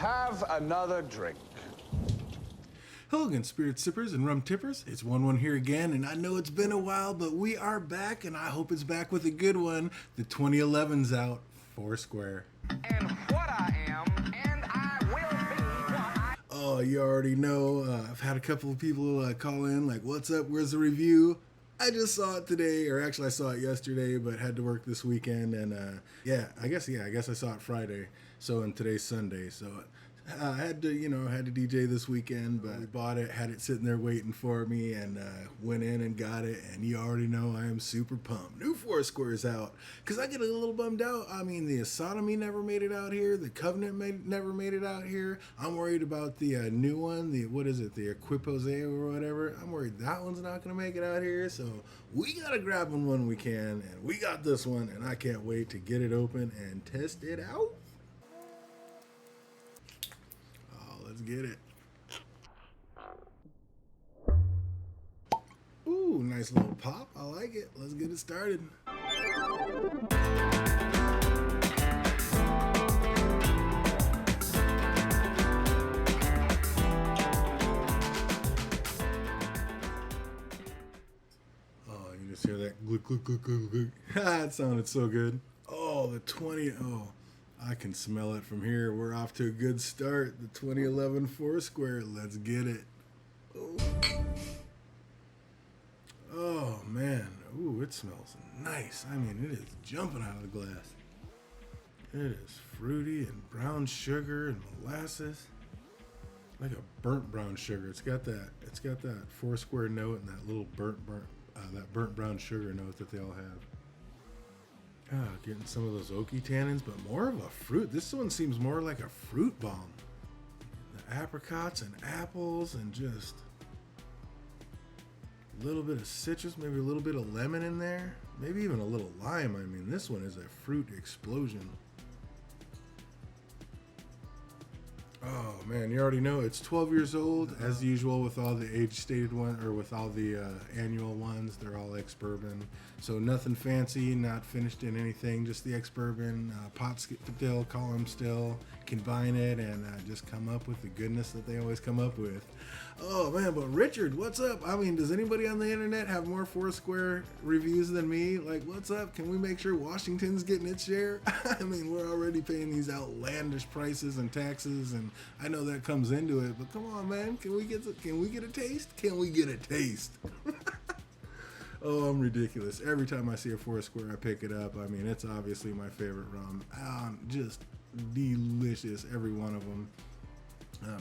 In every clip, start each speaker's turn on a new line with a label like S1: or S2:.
S1: have another drink.
S2: Hello again, Spirit Sippers and Rum Tippers. It's Wun Wun here again, and I know it's been a while, but we are back, and I hope it's back with a good one. The 2011's out, Foursquare.
S3: And what I am, and I will be what I...
S2: Oh, you already know. I've had a couple of people call in, like, what's up, where's the review? I just saw it today, or actually I saw it yesterday, but had to work this weekend, and I guess I saw it Friday, and today's Sunday, so I had to DJ this weekend, but I bought it, had it sitting there waiting for me, and went in and got it, and you already know I am super pumped. New Foursquare's out, because I get a little bummed out. I mean, the Sodomy never made it out here, the Covenant never made it out here. I'm worried about the new one, the Equipose or whatever. I'm worried that one's not going to make it out here, so we got to grab one when we can, and we got this one, and I can't wait to get it open and test it out. Let's get it. Ooh, nice little pop. I like it. Let's get it started. Oh, you just hear that gluk, gluk, gluk, gluk, gluk. That sounded so good. Oh, the 20. Oh. I can smell it from here. We're off to a good start. The 2011 Foursquare. Let's get it. Ooh. Oh, man. Ooh, it smells nice. I mean, it is jumping out of the glass. It is fruity and brown sugar and molasses. Like a burnt brown sugar. It's got that Foursquare note and that little burnt brown sugar note that they all have. Getting some of those oaky tannins, but more of a fruit. This one seems more like a fruit bomb. The apricots and apples and just a little bit of citrus, maybe a little bit of lemon in there. Maybe even a little lime. I mean, this one is a fruit explosion. Oh man, you already know it's 12 years old. As usual with all the age-stated ones, or with all the annual ones, they're all ex-bourbon. So nothing fancy, not finished in anything, just the ex-bourbon, pot still, column still, combine it, and just come up with the goodness that they always come up with. Oh man, but Richard, what's up? I mean, does anybody on the internet have more Foursquare reviews than me? Like, what's up? Can we make sure Washington's getting its share? I mean, we're already paying these outlandish prices and taxes, and I know that comes into it, but come on, man, can we get a taste? Can we get a taste? Oh, I'm ridiculous. Every time I see a Foursquare, I pick it up. I mean, it's obviously my favorite rum. Just delicious, every one of them.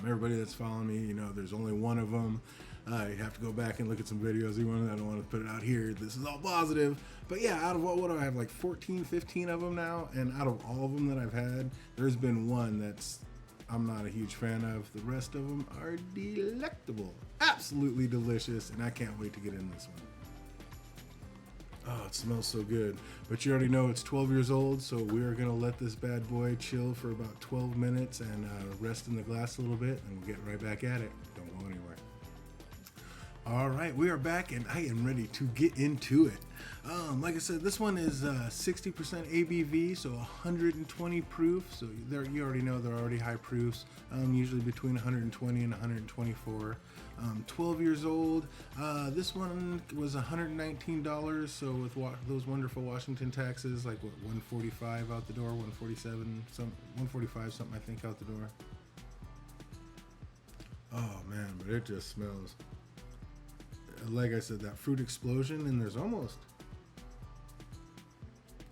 S2: Everybody that's following me, you know, there's only one of them. You have to go back and look at some videos. I don't want to put it out here. This is all positive. But yeah, out of what do I have, like 14, 15 of them now? And out of all of them that I've had, there's been one that's I'm not a huge fan of. The rest of them are delectable. Absolutely delicious, and I can't wait to get in this one. Oh, it smells so good. But you already know it's 12 years old, so we are going to let this bad boy chill for about 12 minutes and rest in the glass a little bit, and we'll get right back at it. Don't go anywhere. All right, we are back, and I am ready to get into it. Like I said, this one is 60% ABV, so 120 proof. So you already know they're already high proofs, usually between 120 and 124. 12 years old. This one was $119, so with those wonderful Washington taxes, like what, 145 out the door, 147, 145 something I think out the door. Oh man, but it just smells. Like I said, that fruit explosion, and there's almost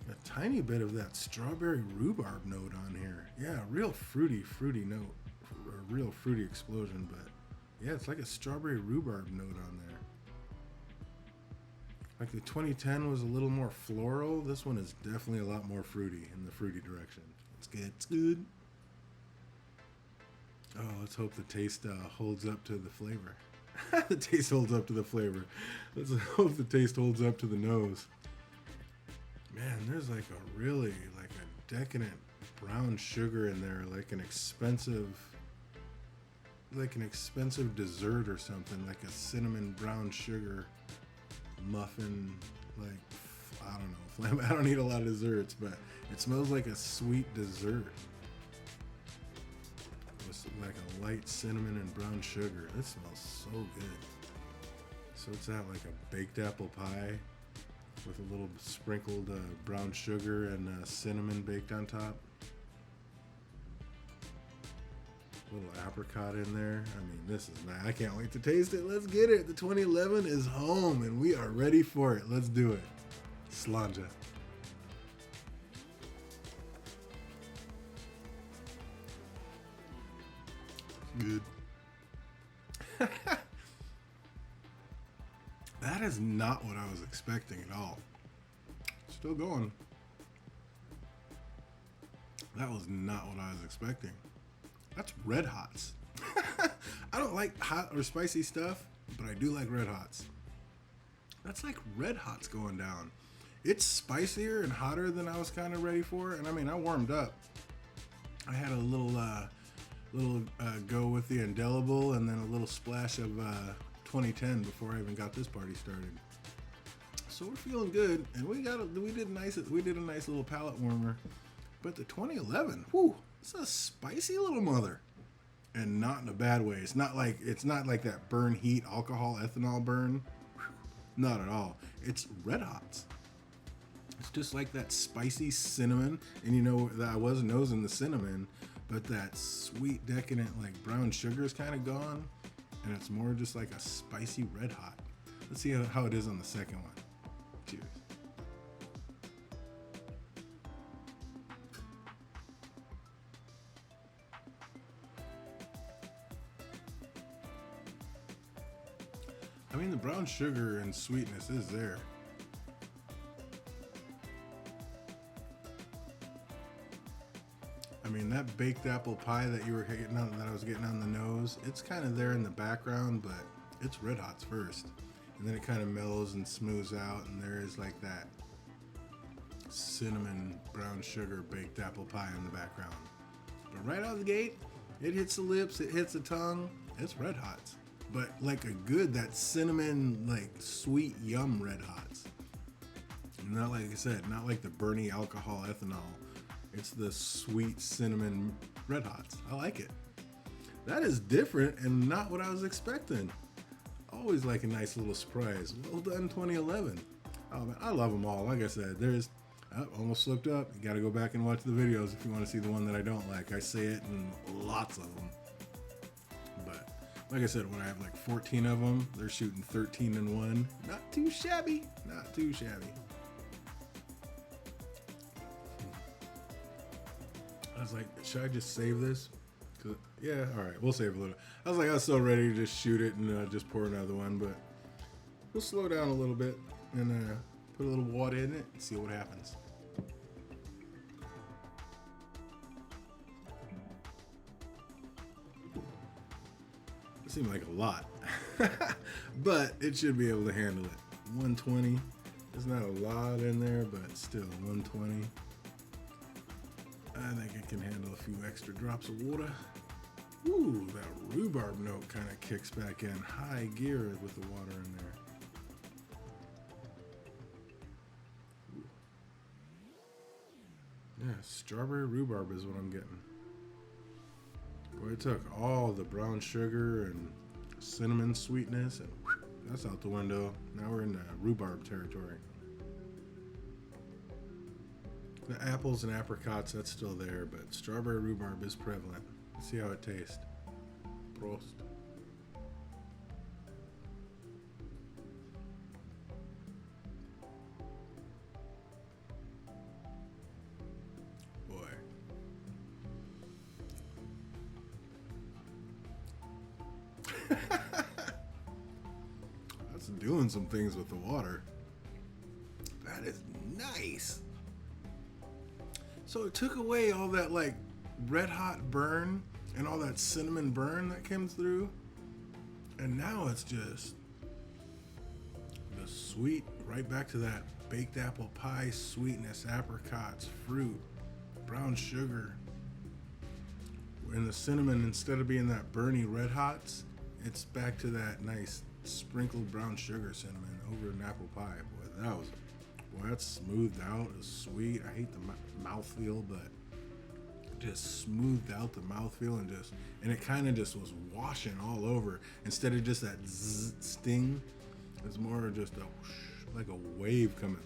S2: a tiny bit of that strawberry rhubarb note on here. Yeah, real fruity note, a real fruity explosion, but yeah, it's like a strawberry rhubarb note on there. Like the 2010 was a little more floral. This one is definitely a lot more fruity, in the fruity direction. It's good. It's good. Oh, let's hope the taste holds up to the flavor. The taste holds up to the flavor. Let's hope the taste holds up to the nose. Man, there's like a decadent brown sugar in there, like an expensive dessert or something, like a cinnamon brown sugar muffin. Like, I don't know. I don't eat a lot of desserts, but it smells like a sweet dessert. like a light cinnamon and brown sugar. This smells so good. So it's that like a baked apple pie with a little sprinkled brown sugar and cinnamon baked on top. A little apricot in there. I mean, this is nice. I can't wait to taste it. Let's get it. The 2011 is home and we are ready for it. Let's do it. Slanja. Good. That is not what I was expecting at all. Still going. That was not what I was expecting. That's Red Hots. I don't like hot or spicy stuff, but I do like Red Hots. That's like Red Hots going down. It's spicier and hotter than I was kind of ready for. And I mean, I warmed up. I had a little go with the indelible and then a little splash of 2010 before I even got this party started. So we're feeling good, and we did a nice little palate warmer. But the 2011, whew, it's a spicy little mother, and not in a bad way. It's not like that burn heat alcohol ethanol burn. Not at all. It's Red Hots. It's just like that spicy cinnamon, and you know that I was nosing the cinnamon, but that sweet decadent like brown sugar is kind of gone, and it's more just like a spicy Red Hot. Let's see how it is on the second one. Cheers. I mean, the brown sugar and sweetness is there. I mean, that baked apple pie that you were getting on, that I was getting on the nose, it's kind of there in the background, but it's Red Hots first. And then it kind of mellows and smooths out, and there is like that cinnamon brown sugar baked apple pie in the background. But right out of the gate, it hits the lips, it hits the tongue, it's Red Hots. But like a good, that cinnamon, like sweet yum Red Hots. Not like I said, not like the burny alcohol ethanol. It's the sweet cinnamon Red Hots. I like it. That is different and not what I was expecting. Always like a nice little surprise. Well done, 2011. Oh man, I love them all. Like I said, almost slipped up. You got to go back and watch the videos if you want to see the one that I don't like. I say it in lots of them. But like I said, when I have like 14 of them, they're shooting 13 in one. Not too shabby. Not too shabby. I was like, should I just save this? Yeah, all right, we'll save a little. I was so ready to just shoot it and just pour another one, but we'll slow down a little bit and put a little water in it and see what happens. It seemed like a lot, but it should be able to handle it. 120. There's not a lot in there, but still 120. I think it can handle a few extra drops of water. Ooh, that rhubarb note kind of kicks back in high gear with the water in there. Ooh. Yeah, strawberry rhubarb is what I'm getting. Boy, it took all the brown sugar and cinnamon sweetness and whew, that's out the window. Now we're in the rhubarb territory. The apples and apricots, that's still there, but strawberry rhubarb is prevalent. Let's see how it tastes. Prost. Boy. That's doing some things with the water. That is nice. So it took away all that like red hot burn and all that cinnamon burn that came through. And now it's just the sweet, right back to that baked apple pie sweetness, apricots, fruit, brown sugar. And the cinnamon, instead of being that burny red hots, it's back to that nice sprinkled brown sugar cinnamon over an apple pie. Boy, that's smoothed out. It's sweet. I hate the mouthfeel, but just smoothed out the mouthfeel and it kind of just was washing all over instead of just that zzz sting. It's more just a whoosh, like a wave coming.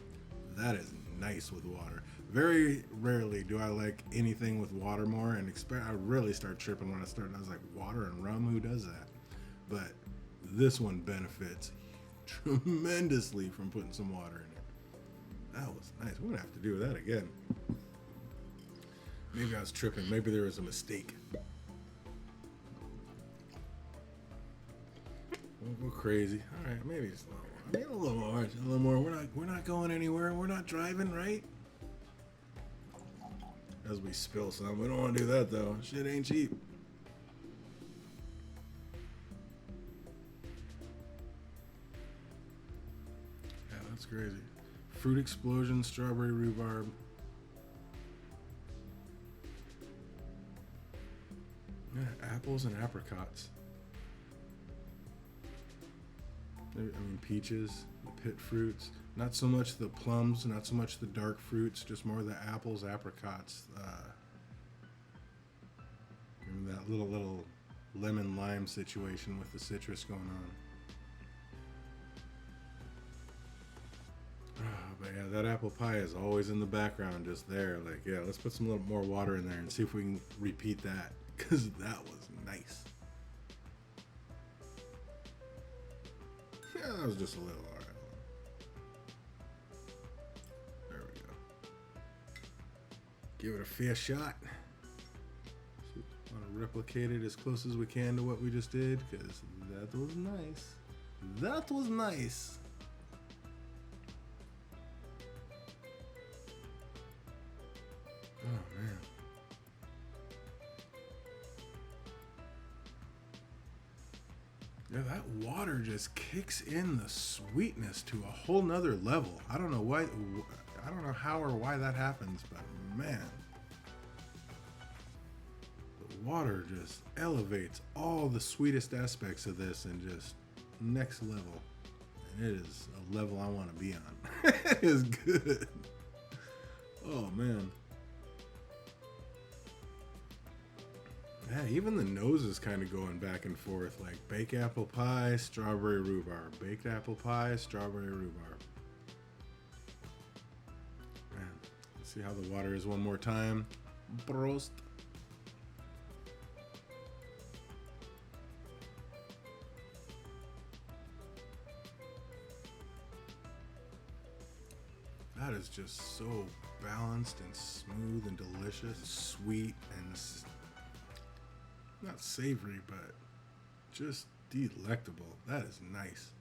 S2: That is nice with water. Very rarely do I like anything with water more, and I really start tripping when I start. And I was like, water and rum, who does that? But this one benefits tremendously from putting some water in it. That was nice. We're gonna have to do that again. Maybe I was tripping. Maybe there was a mistake. We're crazy. All right, maybe it's a little more. A little more. We're not going anywhere. We're not driving, right? As we spill some. We don't want to do that though. Shit ain't cheap. Yeah, that's crazy. Fruit explosion, strawberry rhubarb. Yeah, apples and apricots. I mean, peaches, the pit fruits. Not so much the plums, not so much the dark fruits, just more the apples, apricots. That little lemon lime situation with the citrus going on. But yeah, that apple pie is always in the background, just there. Like, yeah, let's put some little more water in there and see if we can repeat that, because that was nice. Yeah, that was just a little. All right. There we go. Give it a fair shot. Want to replicate it as close as we can to what we just did, because that was nice. That was nice. Oh man. Yeah, that water just kicks in the sweetness to a whole nother level. I don't know why, I don't know how or why that happens, but man, the water just elevates all the sweetest aspects of this and just next level. And it is a level I want to be on. It is good. Oh man. Yeah, even the nose is kind of going back and forth, like baked apple pie, strawberry rhubarb, baked apple pie, strawberry rhubarb. Man, let's see how the water is one more time. Prost. That is just so balanced and smooth and delicious, sweet and not savory, but just delectable. That is nice.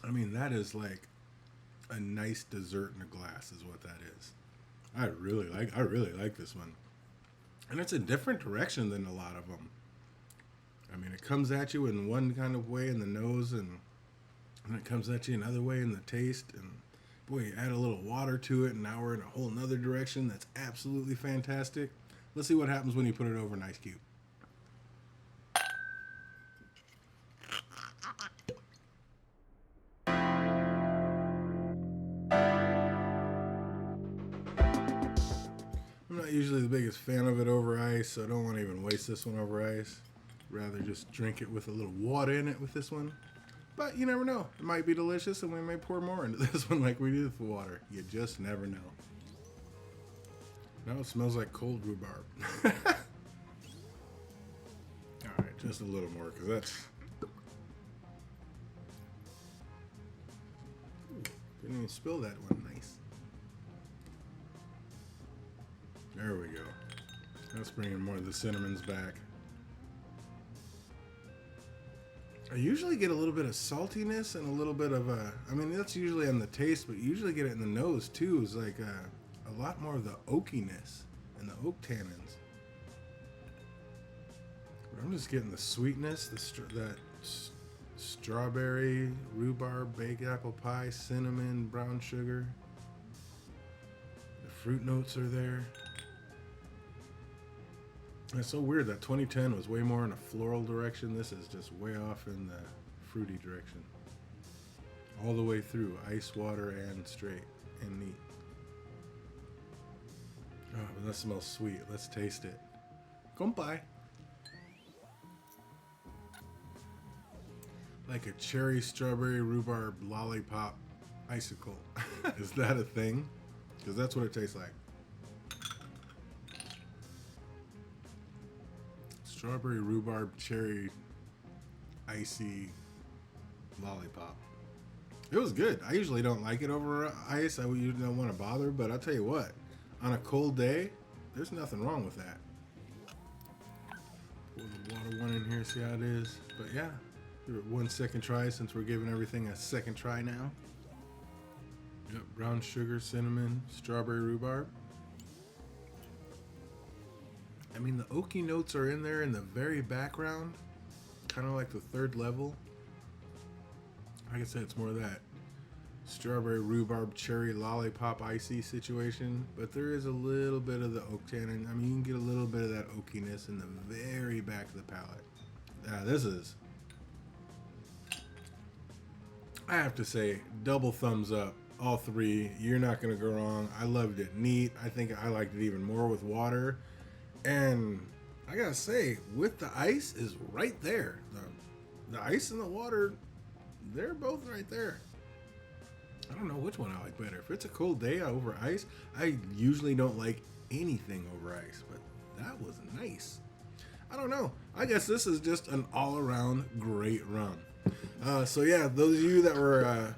S2: I mean, that is like a nice dessert in a glass is what that is. I really like this one. And it's a different direction than a lot of them. I mean, it comes at you in one kind of way in the nose, and it comes at you another way in the taste, and boy, you add a little water to it, and now we're in a whole nother direction that's absolutely fantastic. Let's see what happens when you put it over an ice cube. I'm not usually the biggest fan of it over ice, so I don't want to even waste this one over ice. Rather just drink it with a little water in it with this one. But you never know. It might be delicious, and we may pour more into this one like we did with the water. You just never know. Now it smells like cold rhubarb. Alright, just a little more, because that's... Ooh, didn't even spill that one. Nice. There we go. Let's bring in more of the cinnamons back. I usually get a little bit of saltiness and a little bit of I mean, that's usually on the taste, but you usually get it in the nose too. It's like a lot more of the oakiness and the oak tannins. But I'm just getting the sweetness, that strawberry, rhubarb, baked apple pie, cinnamon, brown sugar. The fruit notes are there. It's so weird that 2010 was way more in a floral direction. This is just way off in the fruity direction. All the way through, ice, water, and straight, and neat. Oh, that smells sweet. Let's taste it. Kompai. Like a cherry, strawberry, rhubarb, lollipop, icicle. Is that a thing? Because that's what it tastes like. Strawberry, rhubarb, cherry, icy lollipop. It was good. I usually don't like it over ice. I usually don't want to bother, but I'll tell you what, on a cold day, there's nothing wrong with that. Pour the water one in here, see how it is. But yeah, give it 1 second try since we're giving everything a second try now. Yep, brown sugar, cinnamon, strawberry, rhubarb. I mean, the oaky notes are in there in the very background, kind of like the third level. Like I said, it's more of that strawberry, rhubarb, cherry, lollipop, icy situation. But there is a little bit of the oak tannin. I mean, you can get a little bit of that oakiness in the very back of the palate. This is, I have to say, double thumbs up. All three. You're not going to go wrong. I loved it neat. I think I liked it even more with water. And I gotta say, with the ice is right there. The ice and the water, they're both right there. I don't know which one I like better. If it's a cold day over ice, I usually don't like anything over ice, but that was nice. I don't know. I guess this is just an all-around great rum. So yeah, those of you that were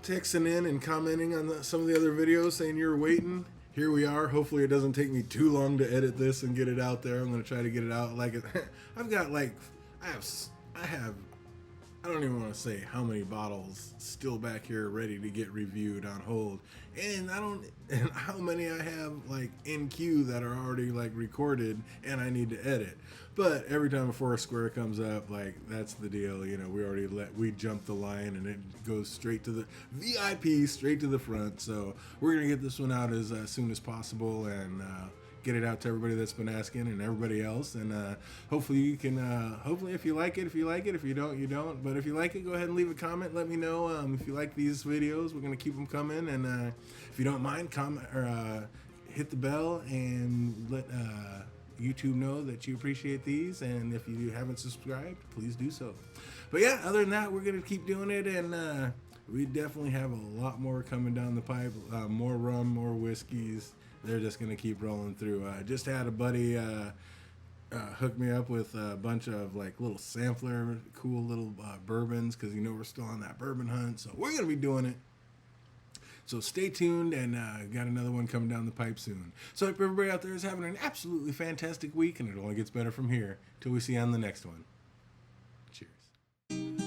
S2: texting in and commenting on some of the other videos saying you're waiting, here we are. Hopefully it doesn't take me too long to edit this and get it out there. I'm going to try to get it out like it. I've got like, I don't even want to say how many bottles still back here ready to get reviewed on hold. And and how many I have like in queue that are already like recorded and I need to edit. But every time a Foursquare comes up, like that's the deal. You know, we jumped the line and it goes straight to the VIP, straight to the front. So we're going to get this one out as soon as possible and get it out to everybody that's been asking and everybody else. And hopefully you can, hopefully if you like it, if you don't, you don't. But if you like it, go ahead and leave a comment. Let me know if you like these videos. We're going to keep them coming. And if you don't mind, comment or hit the bell and let YouTube know that you appreciate these. And if you haven't subscribed, please do so. But yeah, other than that, we're going to keep doing it. And we definitely have a lot more coming down the pipe. More rum, more whiskeys. They're just going to keep rolling through. Just had a buddy hook me up with a bunch of like little sampler, cool little bourbons because you know we're still on that bourbon hunt. So we're going to be doing it. So stay tuned and got another one coming down the pipe soon. So I hope everybody out there is having an absolutely fantastic week and it only gets better from here till we see you on the next one. Cheers.